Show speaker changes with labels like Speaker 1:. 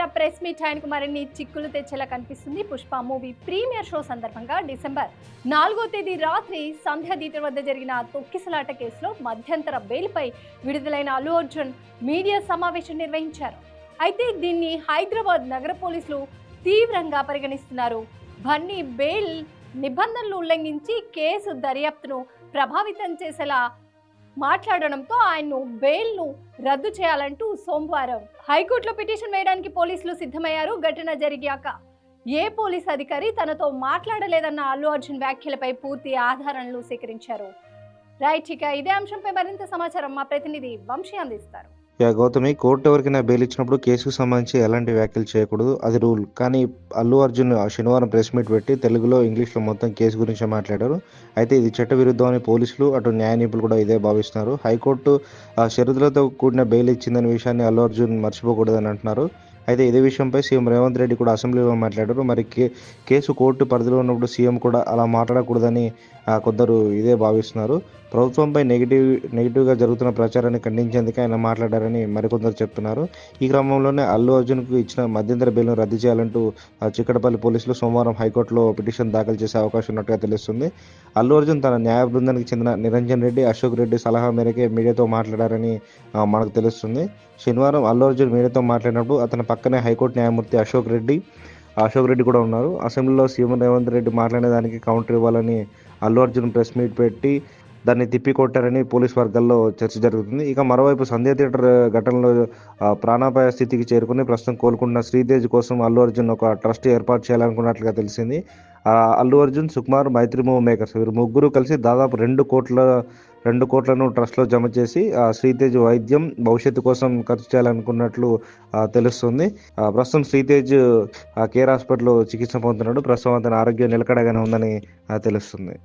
Speaker 1: జరిగిన press meet ఆయనకు మరిన్ని చిక్కులు తెచ్చేలా కనిపిస్తుంది. పుష్ప మూవీ ప్రీమియర్ షో సందర్భంగా డిసెంబర్ 4వ తేదీ రాత్రి సంధ్య థియేటర్ వద్ద జరిగిన తొక్కిసలాట కేసులో మధ్యంతర బెయిల్పై విడుదలైన అల్లు అర్జున్ మీడియా సమావేశం నిర్వహించారు. అయితే దీన్ని హైదరాబాద్ నగర పోలీసులు తీవ్రంగా పరిగణిస్తున్నారు. బన్నీ బెయిల్ నిబంధనలు ఉల్లంఘించి కేసు దర్యాప్తును ప్రభావితం చేసేలా మాట్లాడడంతో ఆయన్ను బెయిల్ను రద్దు చేయాలంటూ సోమవారం హైకోర్టులో పిటిషన్ వేయడానికి పోలీసులు సిద్ధమయ్యారు. ఘటన జరిగాక ఏ పోలీస్ అధికారి తనతో మాట్లాడలేదన్న అల్లు అర్జున్ వ్యాఖ్యలపై పూర్తి ఆధారాలను సేకరించారు. రైట్, ఇక ఇదే అంశంపై మరింత సమాచారం మా ప్రతినిధి వంశీ అందిస్తారు.
Speaker 2: గౌతమి, కోర్టు ఎవరికైనా బెయిల్ ఇచ్చినప్పుడు కేసుకు సంబంధించి ఎలాంటి వ్యాఖ్యలు చేయకూడదు, అది రూల్. కానీ అల్లు అర్జున్ శనివారం ప్రెస్ మీట్ పెట్టి తెలుగులో ఇంగ్లీష్లో మొత్తం కేసు గురించి మాట్లాడారు. అయితే ఇది చట్టవిరుద్ధం అని పోలీసులు అటు న్యాయ నిపుణులు కూడా ఇదే భావిస్తున్నారు. హైకోర్టు షరతులతో కూడిన బెయిల్ ఇచ్చిందనే విషయాన్ని అల్లు అర్జున్ మర్చిపోకూడదని అంటున్నారు. అయితే ఇదే విషయంపై సీఎం రేవంత్ రెడ్డి కూడా అసెంబ్లీలో మాట్లాడారు. మరి కేసు కోర్టు పరిధిలో ఉన్నప్పుడు సీఎం కూడా అలా మాట్లాడకూడదని కొందరు ఇదే భావిస్తున్నారు. ప్రభుత్వంపై నెగిటివ్గా జరుగుతున్న ప్రచారాన్ని ఖండించేందుకు ఆయన మాట్లాడారని మరికొందరు చెప్తున్నారు. ఈ క్రమంలోనే అల్లు అర్జున్కు ఇచ్చిన మధ్యంతర బెయిల్ను రద్దు చేయాలంటూ చిక్కడపల్లి పోలీసులు సోమవారం హైకోర్టులో పిటిషన్ దాఖలు చేసే అవకాశం ఉన్నట్టుగా తెలుస్తుంది. అల్లు అర్జున్ తన న్యాయ బృందానికి చెందిన నిరంజన్ రెడ్డి, అశోక్ రెడ్డి సలహా మేరకే మీడియాతో మాట్లాడారని మనకు తెలుస్తుంది. శనివారం అల్లు అర్జున్ మీడియాతో మాట్లాడినప్పుడు అతని పక్కనే హైకోర్టు న్యాయమూర్తి అశోక్ రెడ్డి కూడా ఉన్నారు. అసెంబ్లీలో సీఎం రేవంత్ రెడ్డి మాట్లాడే దానికి కౌంటర్ ఇవ్వాలని అల్లు అర్జున్ ప్రెస్ మీట్ పెట్టి దాన్ని తిప్పికొట్టారని పోలీస్ వర్గాల్లో చర్చ జరుగుతుంది. ఇక మరోవైపు సంధ్య థియేటర్ ఘటనలో ప్రాణాపాయ స్థితికి చేరుకుని ప్రస్తుతం కోలుకుంటున్న శ్రీతేజ్ కోసం అల్లు అర్జున్ ఒక ట్రస్ట్ ఏర్పాటు చేయాలనుకున్నట్లుగా తెలిసింది. అల్లు అర్జున్, సుకుమార్, మైత్రి మూవీ మేకర్స్ వీరు ముగ్గురు కలిసి దాదాపు 2 కోట్లను ట్రస్ట్లో జమ చేసి శ్రీతేజ్ వైద్యం భవిష్యత్తు కోసం ఖర్చు చేయాలనుకున్నట్లు తెలుస్తుంది. ప్రస్తుతం శ్రీతేజ్ కేర్ హాస్పిటల్లో చికిత్స పొందుతున్నాడు. ప్రస్తుతం అతని ఆరోగ్యం నిలకడగానే ఉందని తెలుస్తుంది.